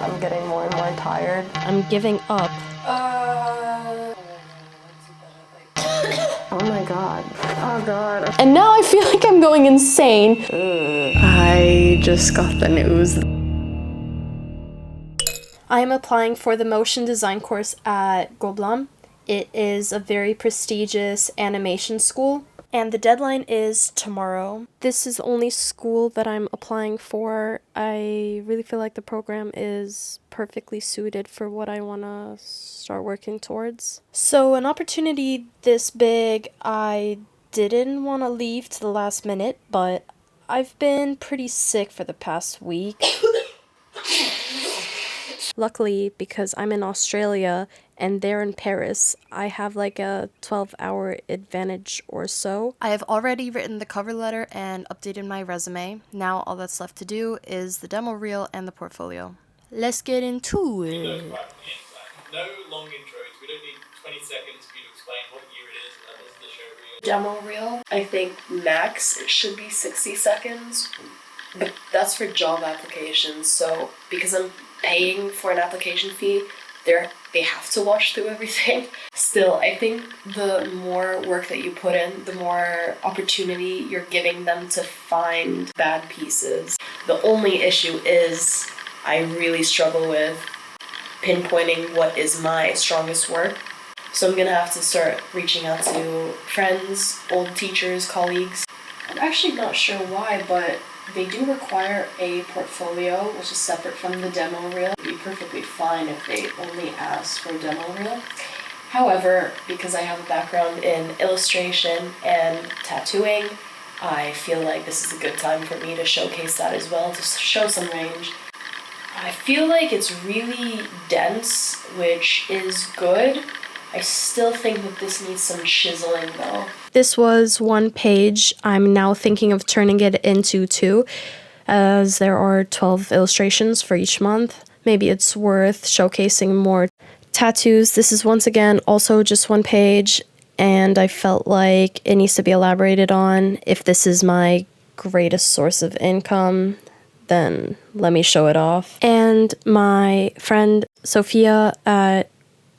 I'm getting more and more tired. I'm giving up. Oh my god. Oh god. And now I feel like I'm going insane. I just got the news. I am applying for the motion design course at Gobelins. It is a very prestigious animation school, and the deadline is tomorrow. This is the only school that I'm applying for. I really feel like the program is perfectly suited for what I want to start working towards. So an opportunity this big, I didn't want to leave to the last minute, but I've been pretty sick for the past week. Luckily, because I'm in Australia and they're in Paris, I have like a 12-hour advantage or so. I have already written the cover letter and updated my resume. Now all that's left to do is the demo reel and the portfolio. Let's get into it. No long intros. We don't need 20 seconds for you to explain what year it is and this is the show reel. Demo reel, I think max it should be 60 seconds. But that's for job applications, so because I'm paying for an application fee, they have to watch through everything. Still, I think the more work that you put in, the more opportunity you're giving them to find bad pieces. The only issue is I really struggle with pinpointing what is my strongest work. So I'm gonna have to start reaching out to friends, old teachers, colleagues. I'm actually not sure why, but they do require a portfolio, which is separate from the demo reel. It'd be perfectly fine if they only ask for a demo reel. However, because I have a background in illustration and tattooing, I feel like this is a good time for me to showcase that as well, to show some range. I feel like it's really dense, which is good. I still think that this needs some chiseling though. This was one page. I'm now thinking of turning it into 2, as there are 12 illustrations for each month. Maybe it's worth showcasing more tattoos. This is once again also just one page, and I felt like it needs to be elaborated on. If this is my greatest source of income, then let me show it off. And my friend Sophia at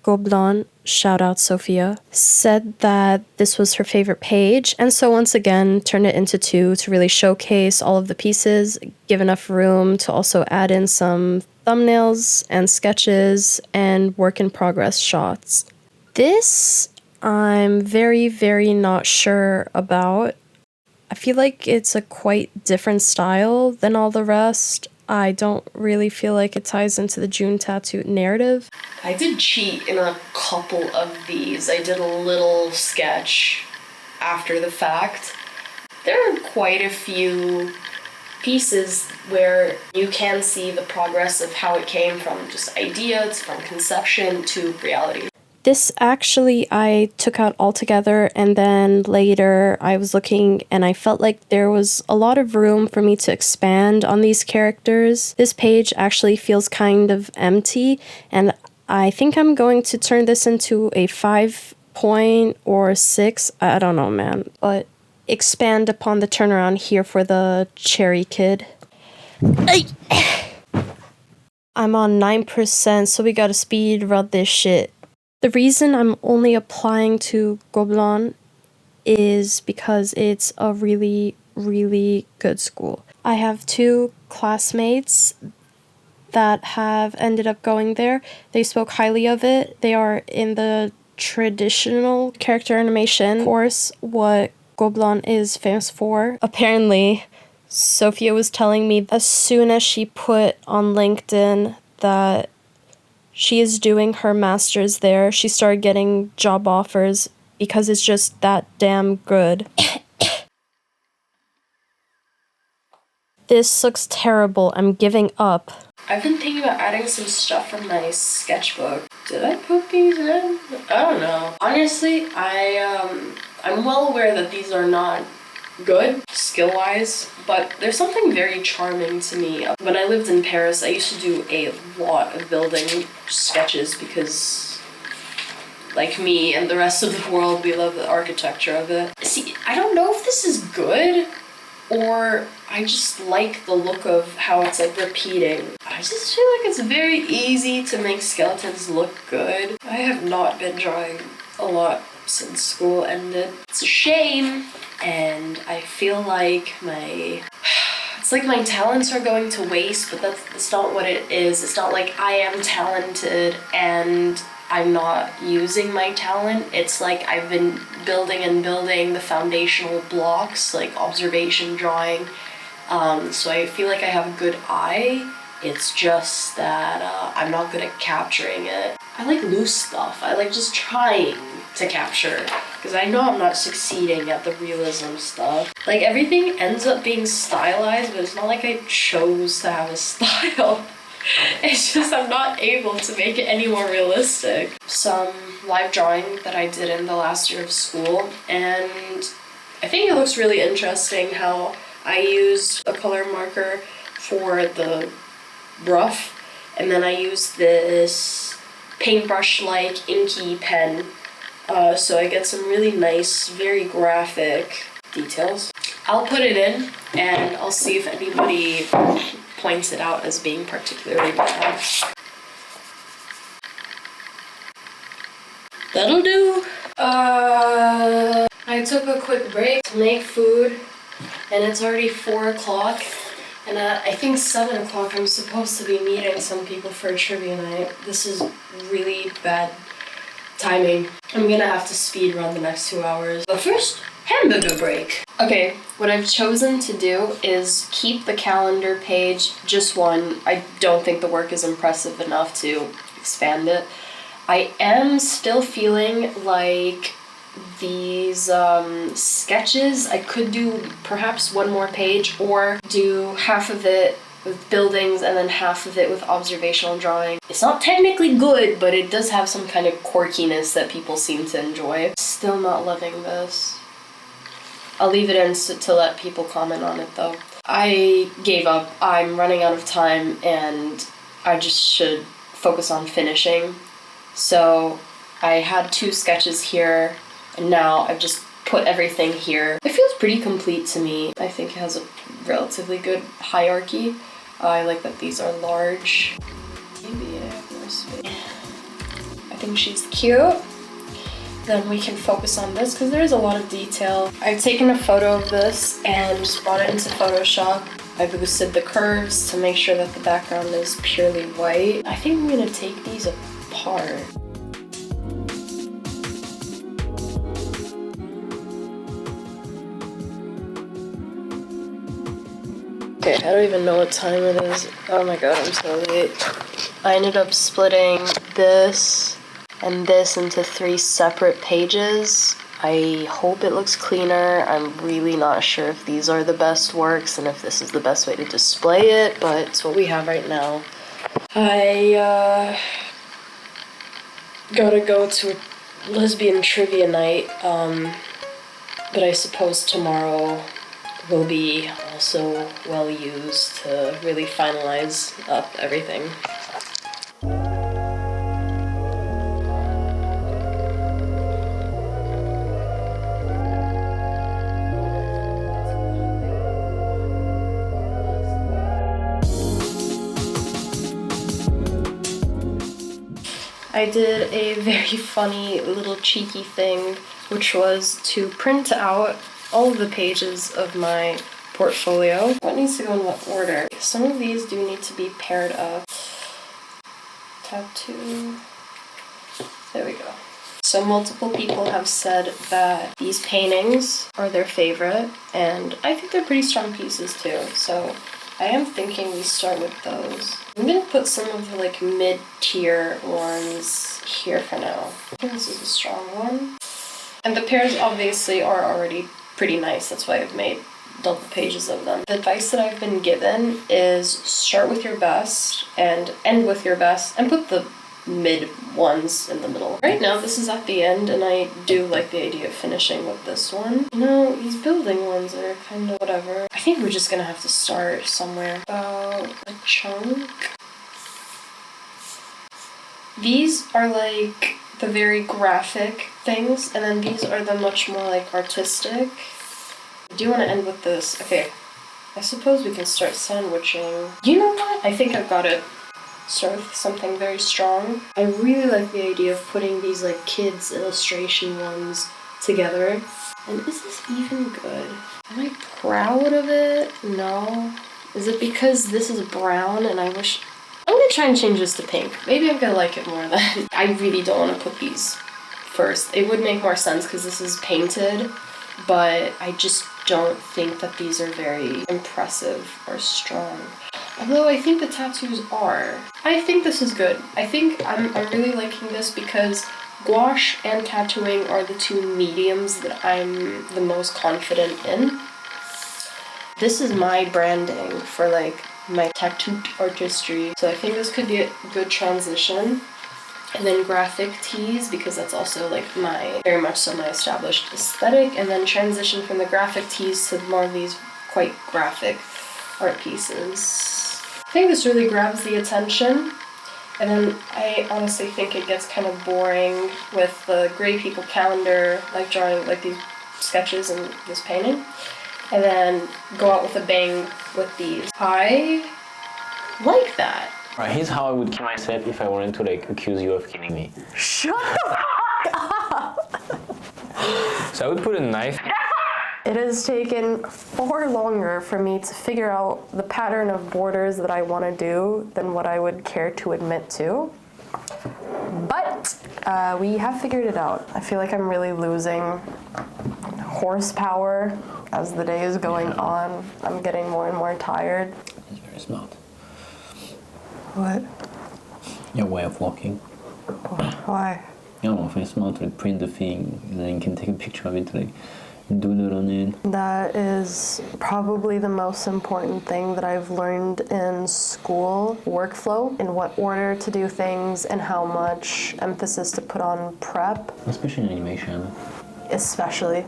Gobelins, shout out Sophia, said that this was her favorite page, and so once again turned it into 2 to really showcase all of the pieces, give enough room to also add in some thumbnails and sketches and work in progress shots. This I'm very, very not sure about. I feel like it's a quite different style than all the rest. I don't really feel like it ties into the June tattoo narrative. I did cheat in a couple of these. I did a little sketch after the fact. There are quite a few pieces where you can see the progress of how it came from just ideas, from conception to reality. This actually I took out altogether, and then later I was looking and I felt like there was a lot of room for me to expand on these characters. This page actually feels kind of empty, and I think I'm going to turn this into a 5 point or 6. I don't know, man. But expand upon the turnaround here for the cherry kid. I'm on 9%, so we gotta speed run this shit. The reason I'm only applying to Gobelins is because it's a really, really good school. I have 2 classmates that have ended up going there. They spoke highly of it. They are in the traditional character animation course, what Gobelins is famous for. Apparently, Sophia was telling me as soon as she put on LinkedIn that she is doing her master's there, she started getting job offers because it's just that damn good. This looks terrible. I'm giving up. I've been thinking about adding some stuff from my sketchbook. Did I put these in? I don't know. Honestly, I'm well aware that these are not good skill-wise, but there's something very charming to me. When I lived in Paris, I used to do a lot of building sketches because, like me and the rest of the world, we love the architecture of it. See, I don't know if this is good or I just like the look of how it's like repeating. I just feel like it's very easy to make skeletons look good. I have not been drawing a lot since school ended. It's a shame, and I feel like it's like my talents are going to waste, but that's not what it is. It's not like I am talented and I'm not using my talent. It's like I've been building and building the foundational blocks, like observation drawing. So I feel like I have a good eye. It's just that I'm not good at capturing it. I like loose stuff. I like just trying to capture, because I know I'm not succeeding at the realism stuff. Like, everything ends up being stylized, but it's not like I chose to have a style. It's just I'm not able to make it any more realistic. Some live drawing that I did in the last year of school, and I think it looks really interesting how I used a color marker for the rough, and then I used this paintbrush-like inky pen, so I get some really nice, very graphic details. I'll put it in, and I'll see if anybody points it out as being particularly bad. That'll do. I took a quick break to make food, and it's already 4 o'clock. And I think 7 o'clock I'm supposed to be meeting some people for a trivia night. This is really bad timing. I'm gonna have to speed run the next 2 hours. But first, hamburger break. Okay, what I've chosen to do is keep the calendar page just one. I don't think the work is impressive enough to expand it. I am still feeling like these sketches, I could do perhaps one more page, or do half of it with buildings and then half of it with observational drawing. It's not technically good, but it does have some kind of quirkiness that people seem to enjoy. Still not loving this. I'll leave it in to let people comment on it though. I gave up. I'm running out of time and I just should focus on finishing. So I had 2 sketches here, and now I've just put everything here. It feels pretty complete to me. I think it has a relatively good hierarchy. I like that these are large. Maybe I have more space. I think she's cute. Then we can focus on this because there's a lot of detail. I've taken a photo of this and just brought it into Photoshop. I boosted the curves to make sure that the background is purely white. I think I'm gonna take these apart. Okay, I don't even know what time it is. Oh my god, I'm so late. I ended up splitting this and this into 3 separate pages. I hope it looks cleaner. I'm really not sure if these are the best works and if this is the best way to display it, but it's what we have right now. I gotta go to a lesbian trivia night, but I suppose tomorrow will be also well used to really finalize up everything. I did a very funny little cheeky thing, which was to print out all of the pages of my portfolio. What needs to go in what order? Some of these do need to be paired up. Tattoo. There we go. So multiple people have said that these paintings are their favorite, and I think they're pretty strong pieces too, so I am thinking we start with those. I'm gonna put some of the like mid-tier ones here for now. I think this is a strong one. And the pairs obviously are already pretty nice, that's why I've made double pages of them. The advice that I've been given is start with your best and end with your best and put the mid ones in the middle. Right now this is at the end and I do like the idea of finishing with this one. No, these building ones are kind of whatever. I think we're just gonna have to start somewhere. About a chunk. These are like the very graphic things, and then these are the much more like artistic. I do want to end with this. Okay, I suppose we can start sandwiching. You know what? I think I've got it. Start with something very strong. I really like the idea of putting these like kids illustration ones together. And is this even good? Am I proud of it? No. Is it because this is brown and I wish... I'm gonna try and change this to pink. Maybe I'm gonna like it more then. I really don't want to put these first. It would make more sense because this is painted, but I just don't think that these are very impressive or strong. Although I think the tattoos are. I think this is good. I think I'm really liking this because gouache and tattooing are the two mediums that I'm the most confident in. This is my branding for like my tattoo artistry. So I think this could be a good transition. And then graphic tees, because that's also like my, very much so my established aesthetic. And then transition from the graphic tees to more of these quite graphic art pieces. I think this really grabs the attention. And then I honestly think it gets kind of boring with the Gray People calendar, like drawing like these sketches and this painting. And then go out with a bang with these. I like that. Right, here's how I would kill myself if I wanted to like accuse you of killing me. Shut the fuck up! So I would put a knife. It has taken far longer for me to figure out the pattern of borders that I want to do than what I would care to admit to. But we have figured it out. I feel like I'm really losing horsepower as the day is going on. I'm getting more and more tired. It's very smart. What? Your way of walking. Why? You know, very smart to print the thing, and then you can take a picture of it, like doodle on it. That is probably the most important thing that I've learned in school. Workflow, in what order to do things, and how much emphasis to put on prep. Especially in animation. Especially.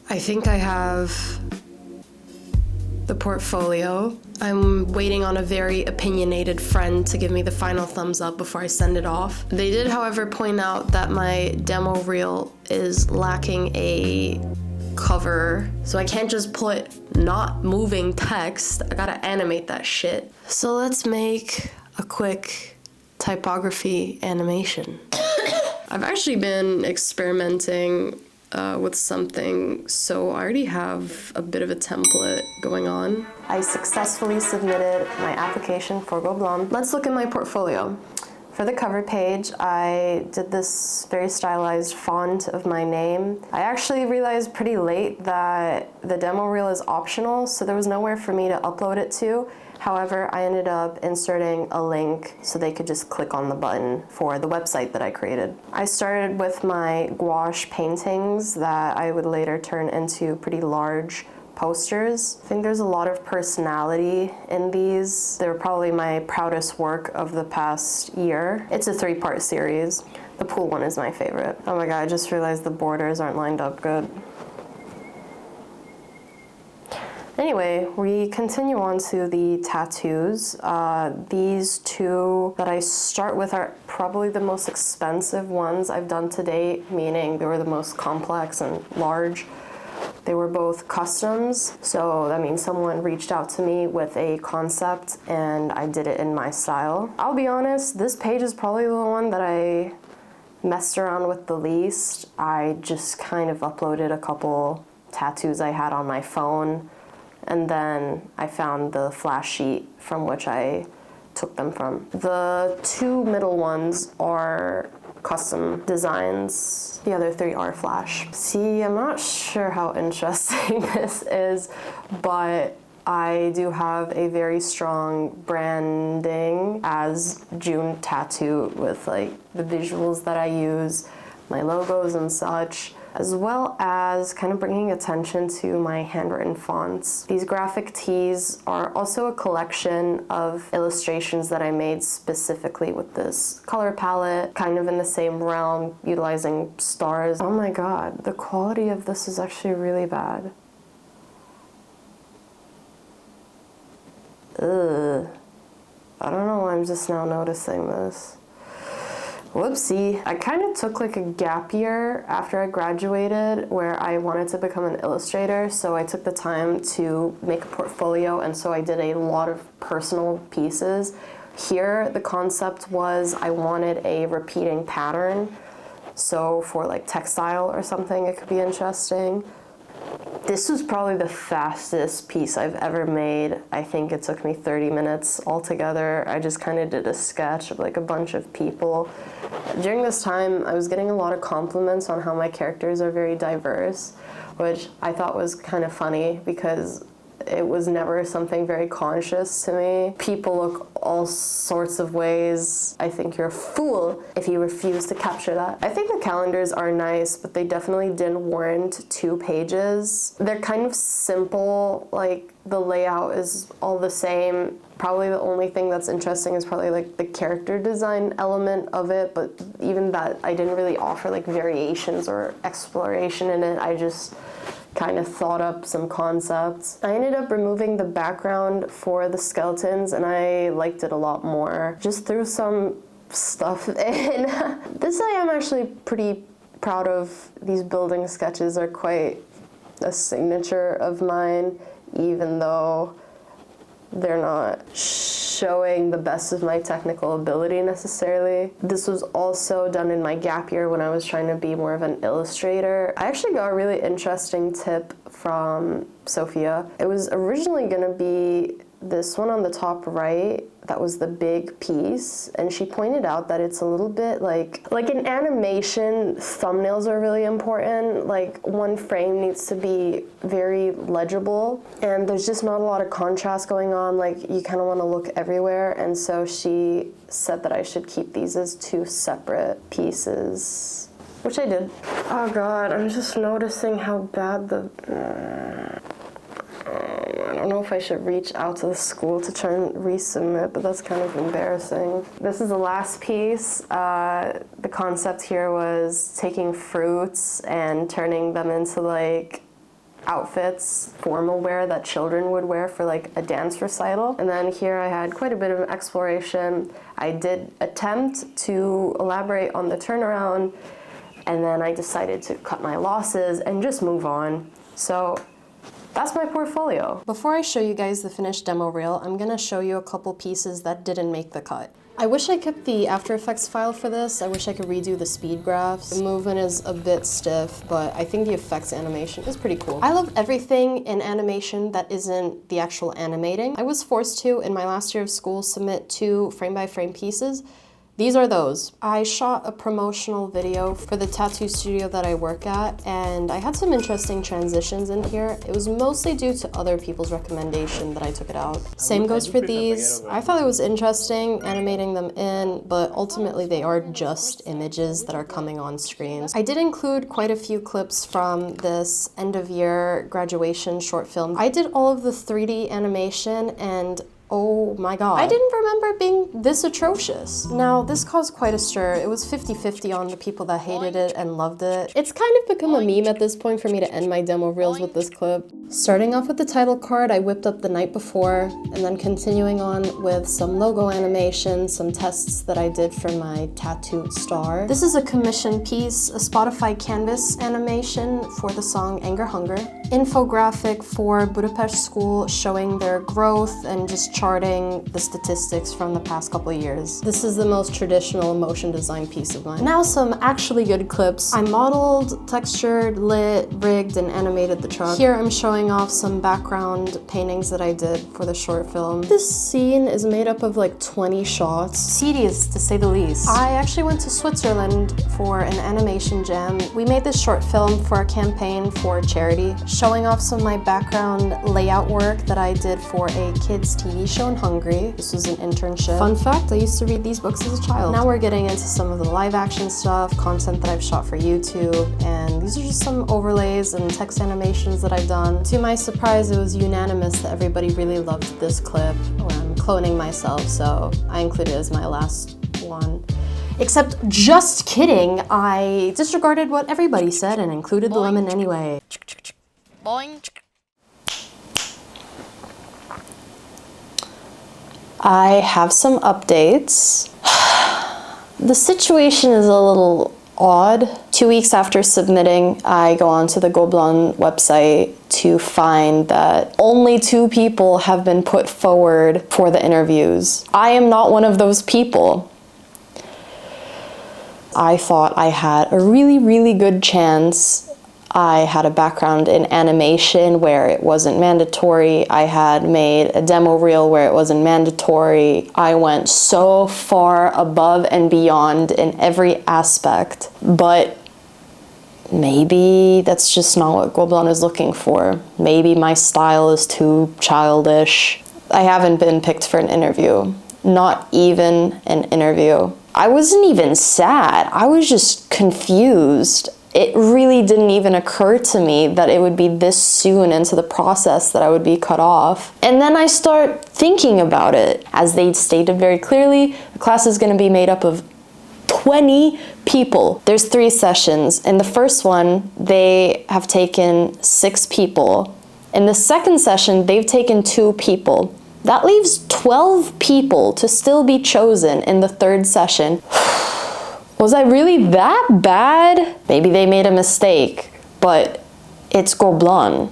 I think I have the portfolio. I'm waiting on a very opinionated friend to give me the final thumbs up before I send it off. They did, however, point out that my demo reel is lacking a cover, so I can't just put not moving text. I gotta animate that shit. So let's make a quick typography animation. I've actually been experimenting with something, so I already have a bit of a template going on. I successfully submitted my application for Gobelins. Let's look at my portfolio. For the cover page, I did this very stylized font of my name. I actually realized pretty late that the demo reel is optional, so there was nowhere for me to upload it to. However, I ended up inserting a link so they could just click on the button for the website that I created. I started with my gouache paintings that I would later turn into pretty large posters. I think there's a lot of personality in these. They're probably my proudest work of the past year. It's a 3-part series. The pool one is my favorite. Oh my god, I just realized the borders aren't lined up good. Anyway, we continue on to the tattoos. These two that I start with are probably the most expensive ones I've done to date, meaning they were the most complex and large. They were both customs, so that means someone reached out to me with a concept and I did it in my style. I'll be honest, this page is probably the one that I messed around with the least. I just kind of uploaded a couple tattoos I had on my phone, and then I found the flash sheet from which I took them from. The 2 middle ones are custom designs. The other 3 are flash. See, I'm not sure how interesting this is, but I do have a very strong branding as June Tattoo with like the visuals that I use, my logos and such, as well as kind of bringing attention to my handwritten fonts. These graphic tees are also a collection of illustrations that I made specifically with this color palette, kind of in the same realm, utilizing stars. Oh my god, the quality of this is actually really bad. Ugh. I don't know why I'm just now noticing this. Whoopsie. I kind of took like a gap year after I graduated where I wanted to become an illustrator, so I took the time to make a portfolio, and so I did a lot of personal pieces. Here, the concept was I wanted a repeating pattern, so for like textile or something, it could be interesting. This was probably the fastest piece I've ever made. I think it took me 30 minutes altogether. I just kind of did a sketch of like a bunch of people. During this time, I was getting a lot of compliments on how my characters are very diverse, which I thought was kind of funny because it was never something very conscious to me. People look all sorts of ways. I think you're a fool if you refuse to capture that. I think the calendars are nice, but they definitely didn't warrant 2 pages. They're kind of simple, like the layout is all the same. Probably the only thing that's interesting is probably like the character design element of it, but even that, I didn't really offer like variations or exploration in it. I just kind of thought up some concepts. I ended up removing the background for the skeletons, and I liked it a lot more. Just threw some stuff in. This I am actually pretty proud of. These building sketches are quite a signature of mine, even though they're not showing the best of my technical ability necessarily. This was also done in my gap year when I was trying to be more of an illustrator. I actually got a really interesting tip from Sophia. It was originally gonna be this one on the top right, that was the big piece, and she pointed out that it's a little bit like in animation, thumbnails are really important. Like one frame needs to be very legible, and there's just not a lot of contrast going on. Like you kind of want to look everywhere, and so she said that I should keep these as 2 separate pieces, which I did. Oh God, I'm just noticing how bad I don't know if I should reach out to the school to try and resubmit, but that's kind of embarrassing. This is the last piece. The concept here was taking fruits and turning them into like outfits, formal wear that children would wear for like a dance recital. And then here I had quite a bit of exploration. I did attempt to elaborate on the turnaround, and then I decided to cut my losses and just move on. So that's my portfolio. Before I show you guys the finished demo reel, I'm gonna show you a couple pieces that didn't make the cut. I wish I kept the After Effects file for this. I wish I could redo the speed graphs. The movement is a bit stiff, but I think the effects animation is pretty cool. I love everything in animation that isn't the actual animating. I was forced to, in my last year of school, submit 2 frame-by-frame pieces. These are those. I shot a promotional video for the tattoo studio that I work at, and I had some interesting transitions in here. It was mostly due to other people's recommendation that I took it out. Same goes for these. I thought it was interesting animating them in, but ultimately they are just images that are coming on screens. I did include quite a few clips from this end of year graduation short film. I did all of the 3D animation, and oh my God, I didn't remember it being this atrocious. Now, this caused quite a stir. It was 50-50 on the people that hated it and loved it. It's kind of become a meme at this point for me to end my demo reels with this clip. Starting off with the title card I whipped up the night before, and then continuing on with some logo animation, some tests that I did for my tattooed star. This is a commission piece, a Spotify canvas animation for the song Anger Hunger. Infographic for Budapest School showing their growth and just charting the statistics from the past couple of years. This is the most traditional motion design piece of mine. Now some actually good clips. I modeled, textured, lit, rigged, and animated the truck. Here I'm showing off some background paintings that I did for the short film. This scene is made up of like 20 shots. Tedious to say the least. I actually went to Switzerland for an animation jam. We made this short film for a campaign for charity, showing off some of my background layout work that I did for a kids TV show in Hungary. This was an internship. Fun fact, I used to read these books as a child. Now we're getting into some of the live action stuff, content that I've shot for YouTube, and these are just some overlays and text animations that I've done. To my surprise, it was unanimous that everybody really loved this clip. I'm cloning myself, so I included it as my last one. Except, just kidding, I disregarded what everybody said and included the lemon anyway. Boing. I have some updates. The situation is a little odd. 2 weeks after submitting, I go onto the Gobelins website to find that only 2 people have been put forward for the interviews. I am not one of those people. I thought I had a really, really good chance. I had a background in animation where it wasn't mandatory. I had made a demo reel where it wasn't mandatory. I went so far above and beyond in every aspect, but maybe that's just not what Gobelins is looking for. Maybe my style is too childish. I haven't been picked for an interview, not even an interview. I wasn't even sad. I was just confused. It really didn't even occur to me that it would be this soon into the process that I would be cut off. And then I start thinking about it. As they stated very clearly, the class is going to be made up of 20 people. There's 3 sessions. In the first one, they have taken 6 people. In the second session, they've taken 2 people. That leaves 12 people to still be chosen in the third session. Was I really that bad? Maybe they made a mistake, but it's Gobelins.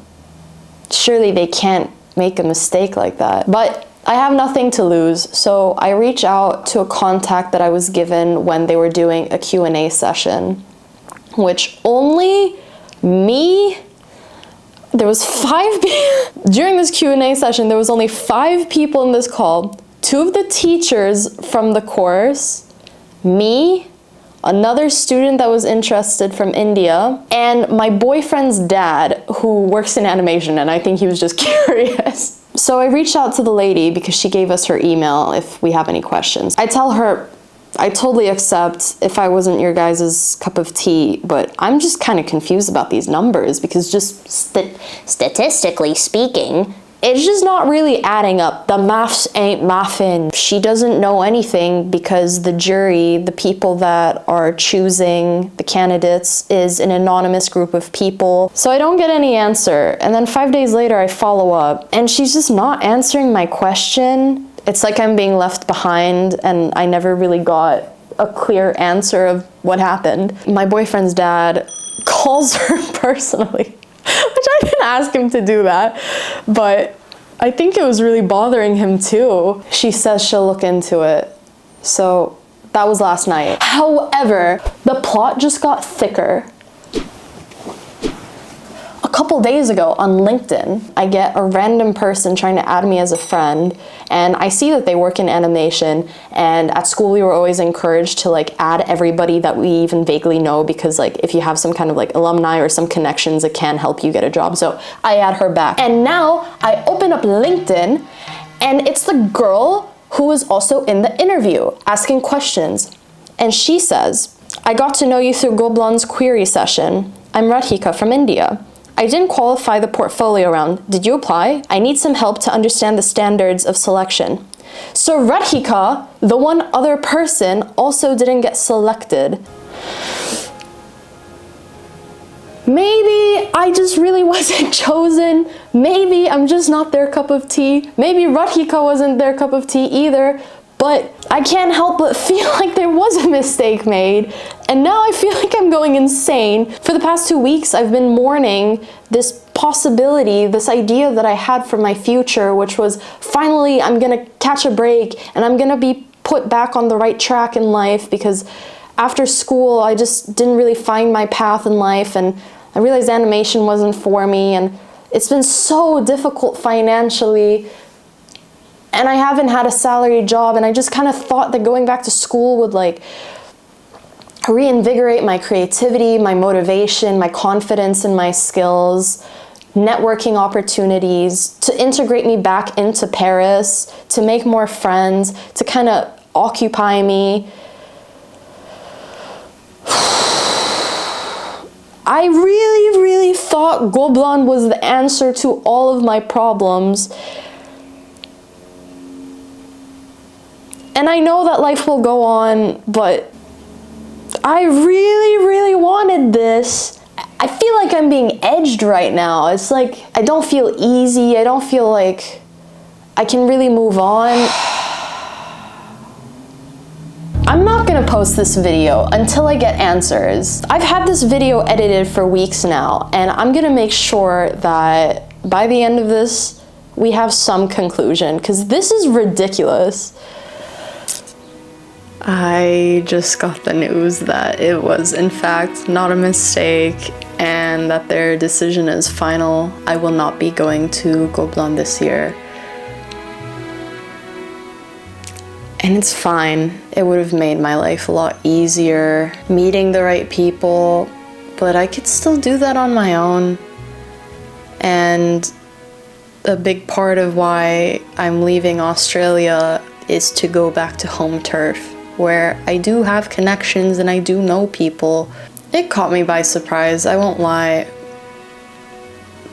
Surely they can't make a mistake like that. But I have nothing to lose, so I reach out to a contact that I was given when they were doing a Q&A session, which only me, there was 5 people. During this Q&A session, there was only 5 people in this call. 2 of the teachers from the course, me, another student that was interested from India, and my boyfriend's dad, who works in animation, and I think he was just curious. So I reached out to the lady because she gave us her email if we have any questions. I tell her, I totally accept if I wasn't your guys' cup of tea, but I'm just kind of confused about these numbers because just statistically speaking, it's just not really adding up. The maths ain't mathin'. She doesn't know anything because the jury, the people that are choosing the candidates, is an anonymous group of people. So I don't get any answer. And then 5 days later, I follow up and she's just not answering my question. It's like I'm being left behind and I never really got a clear answer of what happened. My boyfriend's dad calls her personally. Which I didn't ask him to do that, but I think it was really bothering him too. She says she'll look into it. So that was last night. However, the plot just got thicker. A couple days ago on LinkedIn, I get a random person trying to add me as a friend, and I see that they work in animation, and at school we were always encouraged to like add everybody that we even vaguely know because like if you have some kind of like alumni or some connections, it can help you get a job. So I add her back. And now I open up LinkedIn and it's the girl who was also in the interview asking questions. And she says, I got to know you through Gobelins query session. I'm Radhika from India. I didn't qualify the portfolio round. Did you apply? I need some help to understand the standards of selection. So Radhika, the one other person, also didn't get selected. Maybe I just really wasn't chosen. Maybe I'm just not their cup of tea. Maybe Radhika wasn't their cup of tea either. But I can't help but feel like there was a mistake made. And now I feel like I'm going insane. For the past 2 weeks, I've been mourning this possibility, this idea that I had for my future, which was finally I'm gonna catch a break and I'm gonna be put back on the right track in life because after school, I just didn't really find my path in life and I realized animation wasn't for me and it's been so difficult financially. And I haven't had a salary job, and I just kind of thought that going back to school would like reinvigorate my creativity, my motivation, my confidence in my skills, networking opportunities, to integrate me back into Paris, to make more friends, to kind of occupy me. I really, really thought Gobelins was the answer to all of my problems. And I know that life will go on, but I really, really wanted this. I feel like I'm being edged right now. It's like, I don't feel easy. I don't feel like I can really move on. I'm not gonna gonna post this video until I get answers. I've had this video edited for weeks now, and I'm gonna make sure that by the end of this, we have some conclusion, because this is ridiculous. I just got the news that it was in fact not a mistake and that their decision is final. I will not be going to Gobelins this year. And it's fine. It would have made my life a lot easier, meeting the right people, but I could still do that on my own. And a big part of why I'm leaving Australia is to go back to home turf, where I do have connections and I do know people. It caught me by surprise, I won't lie,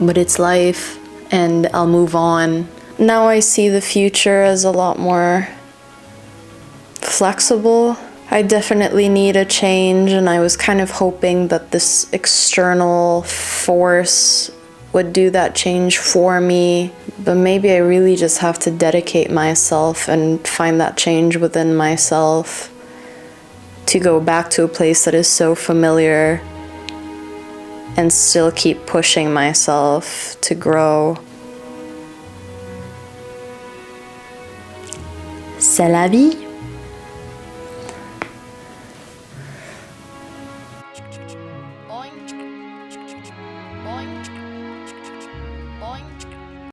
but it's life and I'll move on. Now I see the future as a lot more flexible. I definitely need a change, and I was kind of hoping that this external force would do that change for me, but maybe I really just have to dedicate myself and find that change within myself to go back to a place that is so familiar and still keep pushing myself to grow. C'est la vie.